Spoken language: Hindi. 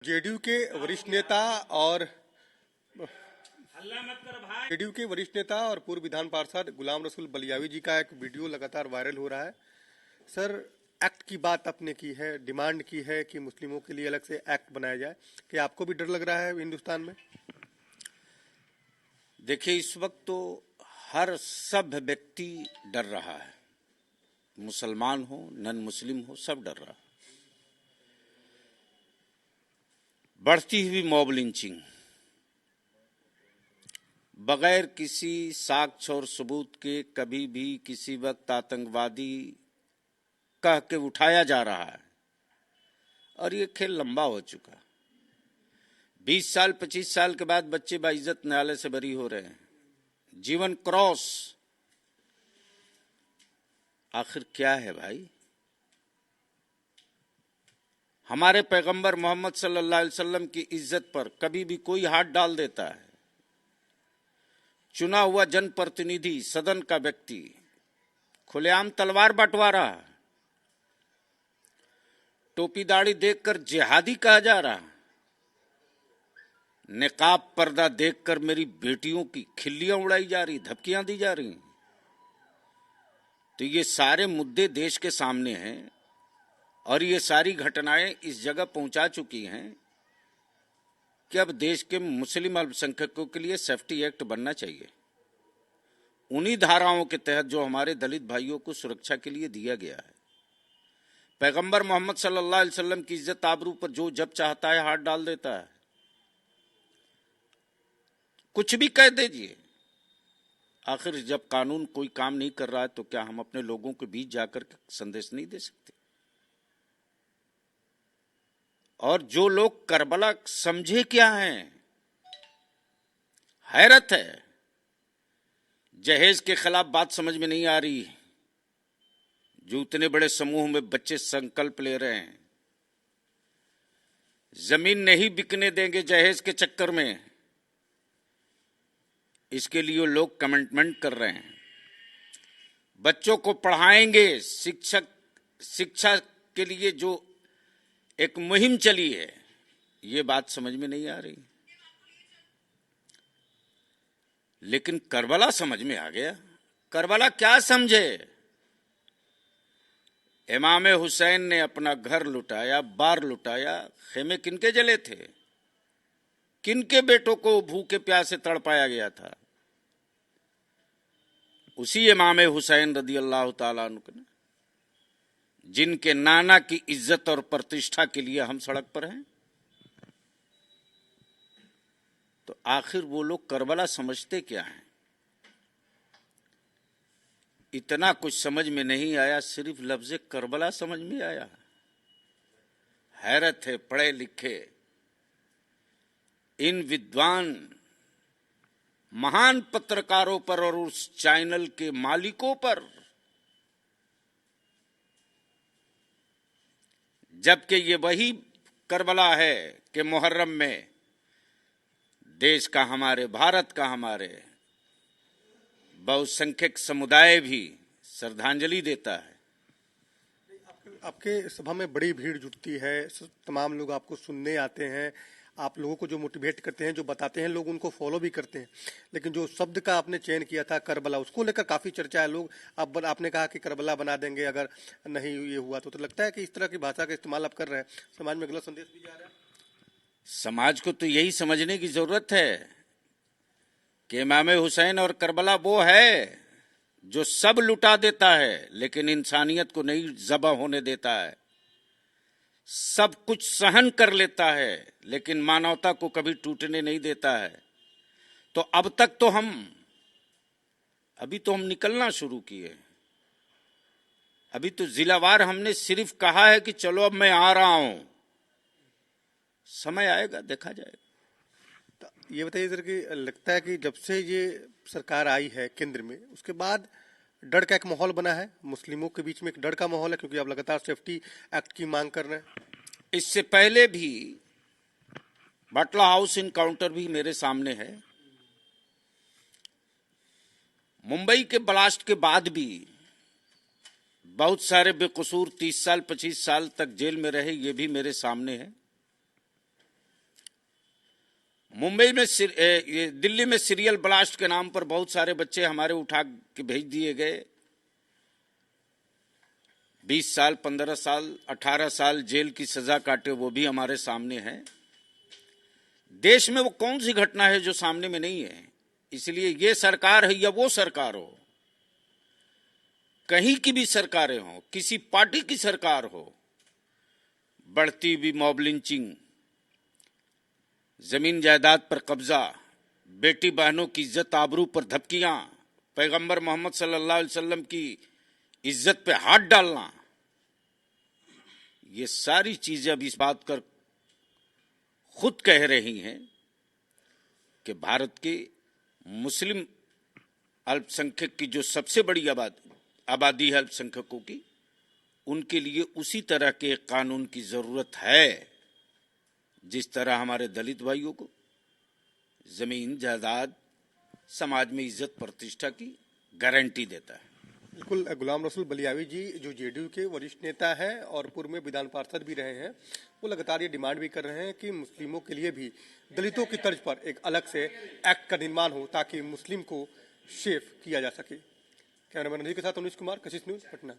जेडीयू के वरिष्ठ नेता और पूर्व विधान पार्षद गुलाम रसूल बलियावी जी का एक वीडियो लगातार वायरल हो रहा है। सर, एक्ट की बात आपने की है, डिमांड की है कि मुस्लिमों के लिए अलग से एक्ट बनाया जाए। क्या आपको भी डर लग रहा है हिंदुस्तान में? देखिए, इस वक्त तो हर सभ्य व्यक्ति डर रहा है, मुसलमान हो नन मुस्लिम हो, सब डर रहा है। बढ़ती हुई मॉब लिंचिंग बगैर किसी साक्ष्य और सबूत के कभी भी किसी वक्त आतंकवादी कह के उठाया जा रहा है और ये खेल लंबा हो चुका। 20 साल 25 साल के बाद बच्चे बाइज्जत न्यायालय से बरी हो रहे हैं। जीवन क्रॉस, आखिर क्या है भाई? हमारे पैगंबर मोहम्मद सल्लल्लाहु अलैहि वसल्लम की इज्जत पर कभी भी कोई हाथ डाल देता है, चुना हुआ जनप्रतिनिधि सदन का व्यक्ति खुलेआम तलवार बंटवा रहा है, टोपी दाढ़ी देखकर जिहादी कहा जा रहा है, निकाब पर्दा देखकर मेरी बेटियों की खिल्लियां उड़ाई जा रही, धमकियां दी जा रही। तो ये सारे मुद्दे देश के सामने हैं और ये सारी घटनाएं इस जगह पहुंचा चुकी हैं कि अब देश के मुस्लिम अल्पसंख्यकों के लिए सेफ्टी एक्ट बनना चाहिए। उन्हीं धाराओं के तहत जो हमारे दलित भाइयों को सुरक्षा के लिए दिया गया है। पैगंबर मोहम्मद सल्लल्लाहु अलैहि वसल्लम की इज्जत आबरू पर जो जब चाहता है हाथ डाल देता है। कुछ भी कह दीजिए, आखिर जब कानून कोई काम नहीं कर रहा है तो क्या हम अपने लोगों के बीच जाकर संदेश नहीं दे सकते? और जो लोग करबला समझे क्या हैं, हैरत है। जहेज के खिलाफ बात समझ में नहीं आ रही, जो इतने बड़े समूह में बच्चे संकल्प ले रहे हैं, जमीन नहीं बिकने देंगे जहेज के चक्कर में, इसके लिए लोग कमिटमेंट कर रहे हैं। बच्चों को पढ़ाएंगे, शिक्षा के लिए जो एक मुहिम चली है, ये बात समझ में नहीं आ रही। लेकिन करबला समझ में आ गया। करबला क्या समझे? इमाम हुसैन ने अपना घर लुटाया, बार लुटाया, खेमे किनके जले थे? किनके बेटों को भूखे प्यासे तड़पाया गया था? उसी इमाम हुसैन रदी अल्लाह ताला अन्हु ने, जिनके नाना की इज्जत और प्रतिष्ठा के लिए हम सड़क पर हैं। तो आखिर वो लोग करबला समझते क्या हैं? इतना कुछ समझ में नहीं आया, सिर्फ लफ्ज़ करबला समझ में आया। हैरत है, पढ़े लिखे इन विद्वान महान पत्रकारों पर और उस चैनल के मालिकों पर, जबकि ये वही करबला है कि मुहर्रम में देश का, हमारे भारत का, हमारे बहुसंख्यक समुदाय भी श्रद्धांजलि देता है। आपके सभा में बड़ी भीड़ जुटती है, तमाम लोग आपको सुनने आते हैं, आप लोगों को जो मोटिवेट करते हैं, जो बताते हैं, लोग उनको फॉलो भी करते हैं। लेकिन जो शब्द का आपने चयन किया था करबला, उसको लेकर काफी चर्चा है। लोग अब आपने कहा कि करबला बना देंगे अगर नहीं ये हुआ तो लगता है कि इस तरह की भाषा का इस्तेमाल आप कर रहे हैं, समाज में गलत संदेश भी जा रहा है। समाज को तो यही समझने की जरूरत है कि इमाम हुसैन और करबला वो है जो सब लुटा देता है लेकिन इंसानियत को नहीं ज़बह होने देता है, सब कुछ सहन कर लेता है लेकिन मानवता को कभी टूटने नहीं देता है। तो अब तक तो अभी तो हम निकलना शुरू किए। अभी तो जिलावार हमने सिर्फ कहा है कि चलो अब मैं आ रहा हूं, समय आएगा देखा जाएगा। तो ये बताइए सर कि लगता है कि जब से ये सरकार आई है केंद्र में, उसके बाद डर का एक माहौल बना है, मुस्लिमों के बीच में एक डर का माहौल है, क्योंकि आप लगातार सेफ्टी एक्ट की मांग कर रहे हैं। इससे पहले भी बाटला हाउस इनकाउंटर भी मेरे सामने है। मुंबई के ब्लास्ट के बाद भी बहुत सारे बेकसूर 30 साल 25 साल तक जेल में रहे, ये भी मेरे सामने है। मुंबई में दिल्ली में सीरियल ब्लास्ट के नाम पर बहुत सारे बच्चे हमारे उठा के भेज दिए गए। 20 साल, 15 साल, 18 साल जेल की सजा काटे, वो भी हमारे सामने है। देश में वो कौन सी घटना है जो सामने में नहीं है? इसलिए ये सरकार है या वो सरकार हो, कहीं की भी सरकारें हो, किसी पार्टी की सरकार हो, बढ़ती हुई मॉब लिंचिंग, जमीन जायदाद पर कब्जा, बेटी बहनों की इज्जत आबरू पर धमकियां, पैगंबर मोहम्मद सल्लल्लाहु अलैहि वसल्लम की इज्जत पे हाथ डालना, ये सारी चीजें अब इस बात कर खुद कह रही हैं कि भारत के मुस्लिम अल्पसंख्यक की जो सबसे बड़ी आबादी है अल्पसंख्यकों की, उनके लिए उसी तरह के कानून की जरूरत है जिस तरह हमारे दलित भाइयों को जमीन जायदाद, समाज में इज्जत प्रतिष्ठा की गारंटी देता है। बिल्कुल, गुलाम रसूल बलियावी जी जो जेडीयू के वरिष्ठ नेता हैं और पूर्व में विधान पार्षद भी रहे हैं, वो लगातार ये डिमांड भी कर रहे हैं कि मुस्लिमों के लिए भी दलितों की तर्ज पर एक अलग से एक्ट का निर्माण हो ताकि मुस्लिम को सेफ किया जा सके। कैमरामैन रंजीत के साथ अनिश कुमार, कशिश न्यूज, पटना।